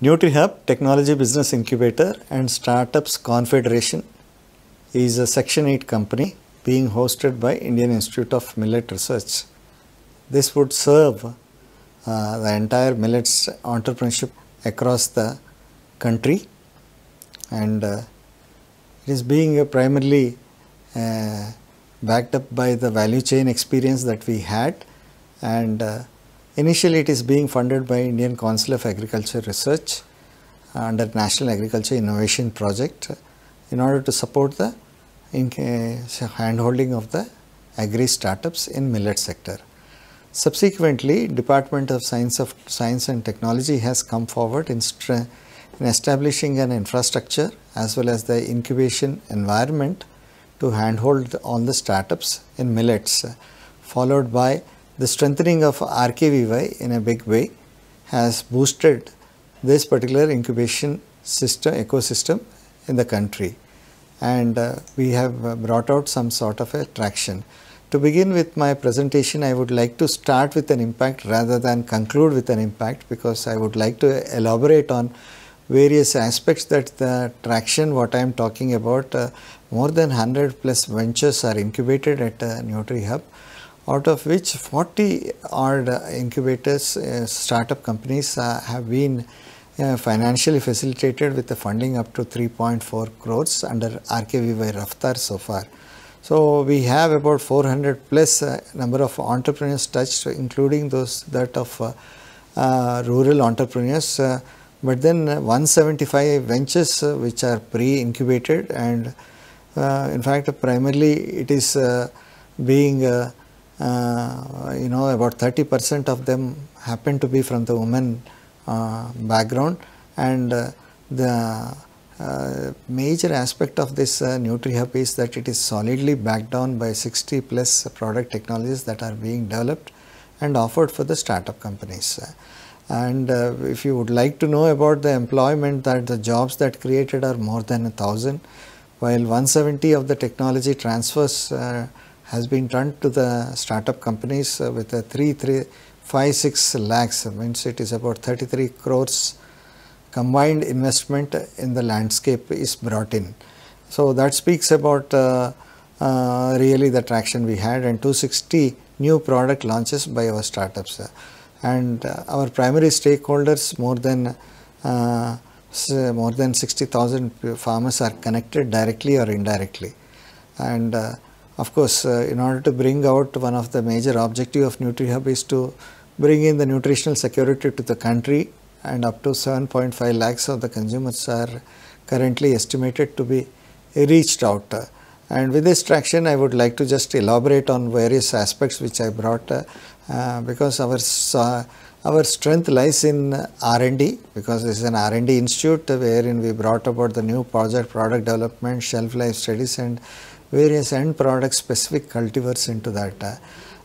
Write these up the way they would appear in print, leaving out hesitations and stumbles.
NutriHub Technology Business Incubator and Startups Confederation is a Section 8 company being hosted by Indian Institute of Millet Research. This would serve the entire millets entrepreneurship across the country, and it is being primarily backed up by the value chain experience that we had, and initially it is being funded by Indian Council of Agriculture Research under National Agriculture Innovation Project in order to support the hand-holding of the agri startups in millet sector. Subsequently, Department of Science and Technology has come forward in establishing an infrastructure as well as the incubation environment to handhold all the startups in millets, followed by the strengthening of RKVY in a big way has boosted this particular incubation system ecosystem in the country, and we have brought out some sort of a traction. To begin with my presentation, I would like to start with an impact rather than conclude with an impact, because I would like to elaborate on various aspects that the traction what I am talking about. More than 100 plus ventures are incubated at NutriHub, out of which 40 odd incubators, startup companies have been financially facilitated with the funding up to 3.4 crores under RKVY Raftar so far. So we have about 400 plus number of entrepreneurs touched, including those that of rural entrepreneurs, but then 175 ventures which are pre-incubated, and in fact primarily it is being about 30% of them happen to be from the women background, and the major aspect of this NutriHub is that it is solidly backed down by 60 plus product technologies that are being developed and offered for the startup companies. And if you would like to know about the employment, that the jobs that created are more than 1,000, while 170 of the technology transfers has been done to the startup companies with a 356 lakhs, means it is about 33 crores combined investment in the landscape is brought in. So that speaks about really the traction we had, and 260 new product launches by our startups. And our primary stakeholders, more than 60,000 farmers are connected directly or indirectly. And of course, in order to bring out, one of the major objective of NutriHub is to bring in the nutritional security to the country, and up to 7.5 lakhs of the consumers are currently estimated to be reached out. And with this traction, I would like to just elaborate on various aspects which I brought, because our strength lies in R&D, because this is an R&D institute wherein we brought about the new product development, shelf life studies, and various end product specific cultivars into that,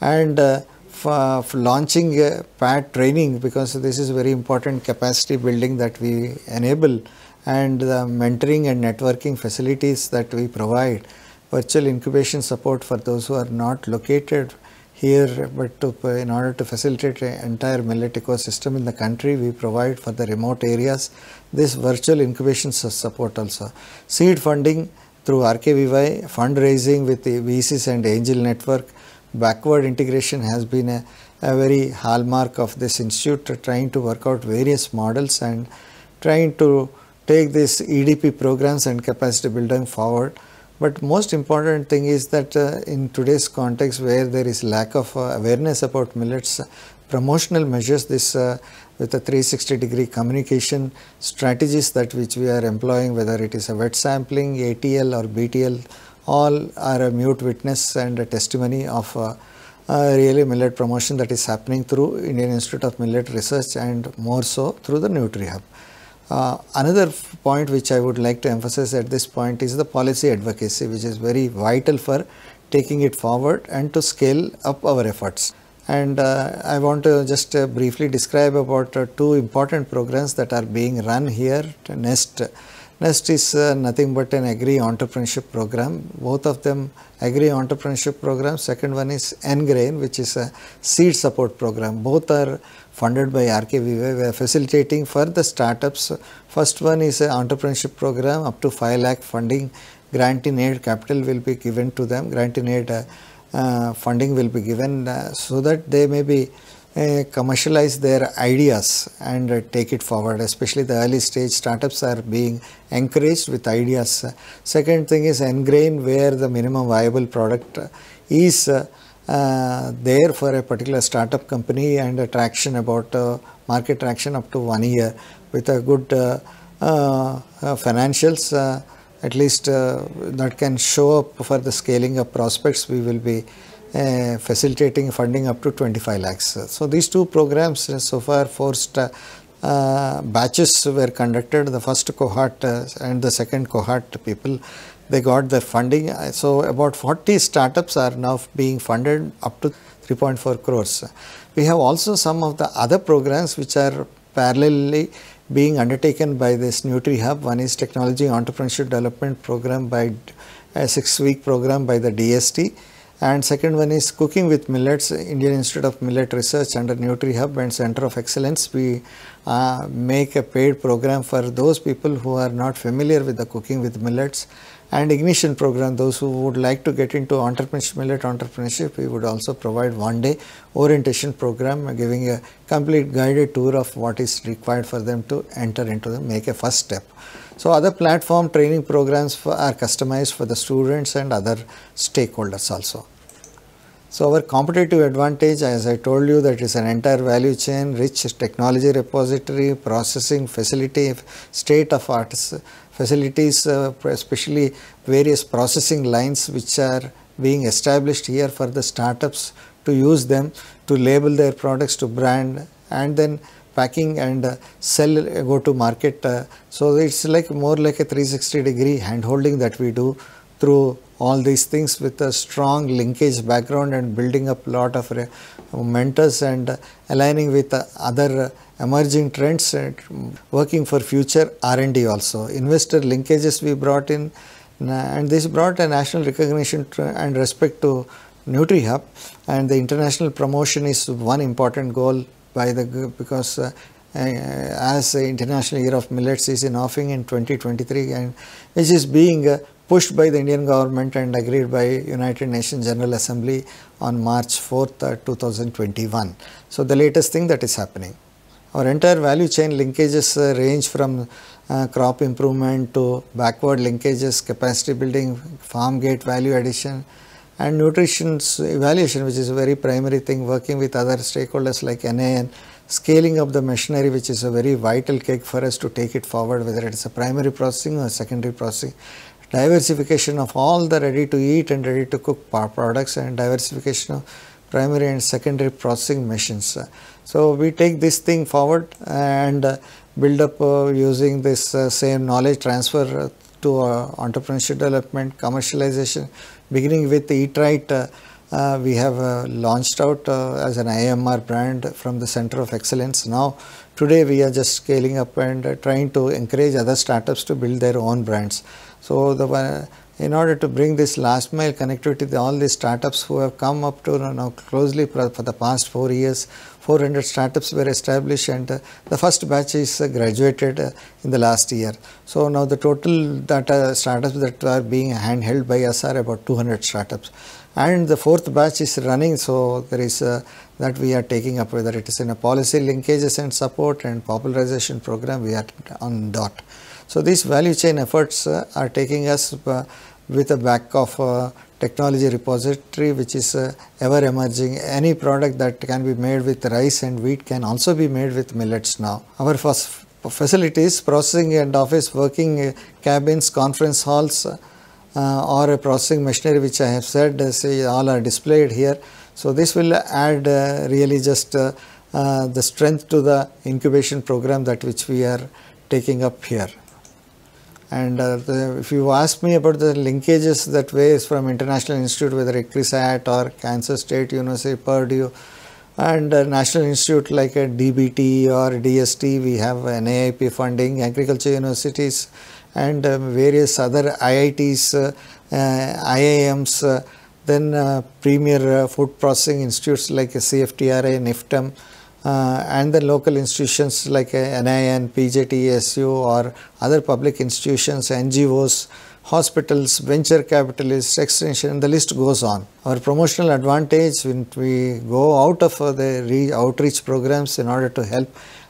and for launching PAT training, because this is very important capacity building that we enable, and the mentoring and networking facilities that we provide, virtual incubation support for those who are not located here, but in order to facilitate the entire millet ecosystem in the country, we provide for the remote areas this virtual incubation support also. Seed funding through RKVY, fundraising with the VCs and angel network, backward integration has been a very hallmark of this institute, trying to work out various models and trying to take these EDP programs and capacity building forward. But most important thing is that in today's context, where there is lack of awareness about millets, promotional measures, this with a 360-degree communication strategies that which we are employing, whether it is a wet sampling, ATL or BTL, all are a mute witness and a testimony of really millet promotion that is happening through Indian Institute of Millet Research, and more so through the NutriHub. Another point which I would like to emphasize at this point is the policy advocacy, which is very vital for taking it forward and to scale up our efforts. And I want to just briefly describe about two important programs that are being run here. NEST is nothing but an agri entrepreneurship program. Both of them agri entrepreneurship programs. Second one is NGrain, which is a seed support program. Both are funded by RKVY. We are facilitating for the startups. First one is an entrepreneurship program up to 5 lakh funding. Grant in aid capital will be given to them. Grant in aid funding will be given so that they may be commercialize their ideas and take it forward. Especially the early stage startups are being encouraged with ideas. Second thing is Engrain, where the minimum viable product is there for a particular startup company, and a traction about market traction up to 1 year with a good financials at least that can show up for the scaling of prospects. We will be facilitating funding up to 25 lakhs. So these two programs so far, 4 batches were conducted. The first cohort and the second cohort people, they got their funding. So about 40 startups are now being funded up to 3.4 crores. We have also some of the other programs which are parallelly being undertaken by this NutriHub. One is Technology Entrepreneurship Development Program by a 6-week program by the DST. And second one is Cooking with Millets, Indian Institute of Millet Research under NutriHub and Center of Excellence. We make a paid program for those people who are not familiar with the Cooking with Millets, and Ignition program, those who would like to get into entrepreneurship, millet entrepreneurship. We would also provide 1-day orientation program giving a complete guided tour of what is required for them to enter into them, make a first step. So other platform training programs are customized for the students and other stakeholders also. So our competitive advantage, as I told you, that is an entire value chain, rich technology repository, processing facility, state-of-art facilities, especially various processing lines which are being established here for the startups to use them, to label their products, to brand, and then packing and sell, go to market. So it's like more like a 360-degree hand-holding that we do through all these things with a strong linkage background and building up a lot of mentors and aligning with other emerging trends and working for future R&D also. Investor linkages we brought in, and this brought a national recognition and respect to NutriHub, and the international promotion is one important goal by the, because as the International Year of Millets is in offing in 2023, and which is being pushed by the Indian government and agreed by United Nations General Assembly on March 4th, 2021. So the latest thing that is happening. Our entire value chain linkages range from crop improvement to backward linkages, capacity building, farm gate value addition, and nutrition's evaluation, which is a very primary thing, working with other stakeholders like NAN, scaling up the machinery, which is a very vital cake for us to take it forward, whether it is a primary processing or secondary processing. Diversification of all the ready to eat and ready to cook products, and diversification of primary and secondary processing machines. So we take this thing forward and build up using this same knowledge transfer to entrepreneurship development, commercialization, beginning with Eat Right. We have launched out as an IMR brand from the Center of Excellence. Now today we are just scaling up and trying to encourage other startups to build their own brands. So in order to bring this last mile connectivity to all these startups who have come up to now closely for the past 4 years, 400 startups were established, and the first batch is graduated in the last year. So now the total startups that are being handheld by us are about 200 startups. And the fourth batch is running, so there is that we are taking up, whether it is in a policy linkages and support and popularization program, we are on dot. So these value chain efforts are taking us with a back of technology repository, which is ever emerging. Any product that can be made with rice and wheat can also be made with millets now. Our facilities, processing and office working cabins, conference halls, or a processing machinery, which I have said, say all are displayed here. So this will add really just the strength to the incubation program that which we are taking up here. And if you ask me about the linkages that ways from International Institute, whether ICRISAT or Kansas State University, Purdue, and National Institute like a DBT or DST, we have NAIP funding, agriculture universities, and various other IITs, IIMs, then premier food processing institutes like CFTRI, NIFTM, and the local institutions like NIN, PJTSU or other public institutions, NGOs, hospitals, venture capitalists, extension, the list goes on. Our promotional advantage when we go out of the outreach programs in order to help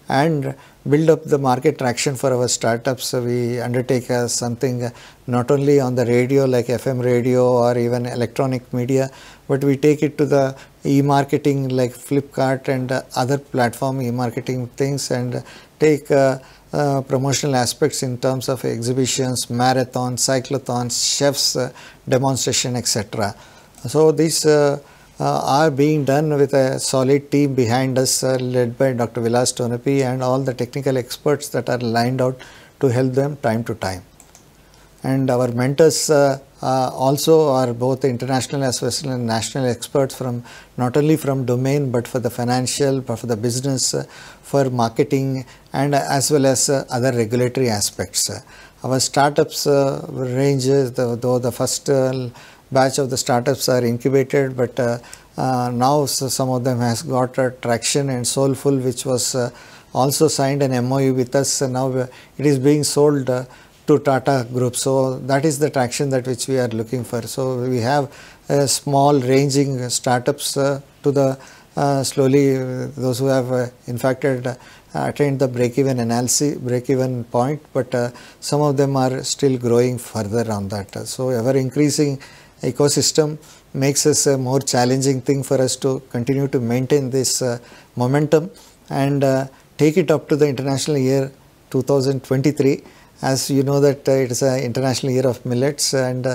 and build up the market traction for our startups. We undertake something not only on the radio like FM radio or even electronic media, but we take it to the e-marketing like Flipkart and other platform e-marketing things, and take promotional aspects in terms of exhibitions, marathons, cyclothons, chefs, demonstration, etc. So these are being done with a solid team behind us, led by Dr. Vilas Tonepi and all the technical experts that are lined out to help them time to time. And our mentors also are both international as well as national experts, from not only from domain but for the financial, but for the business, for marketing, and as well as other regulatory aspects. Our startups range, though the first batch of the startups are incubated, but now some of them has got traction, and Soulful, which was also signed an MOU with us, now it is being sold to Tata Group. So that is the traction that which we are looking for. So we have small ranging startups to the slowly those who have in fact attained the break-even analysis, break-even point, but some of them are still growing further on that. So ever increasing ecosystem makes us a more challenging thing for us to continue to maintain this momentum and take it up to the International Year 2023. As you know that it is an International Year of Millets, and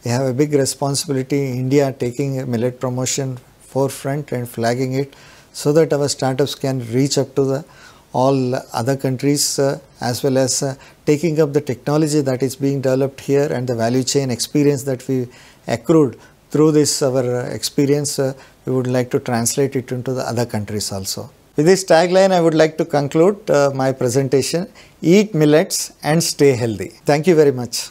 we have a big responsibility in India taking millet promotion forefront and flagging it, so that our startups can reach up to the all other countries, as well as taking up the technology that is being developed here and the value chain experience that we accrued through this our experience, we would like to translate it into the other countries also. With this tagline, I would like to conclude my presentation: eat millets and stay healthy. Thank you very much.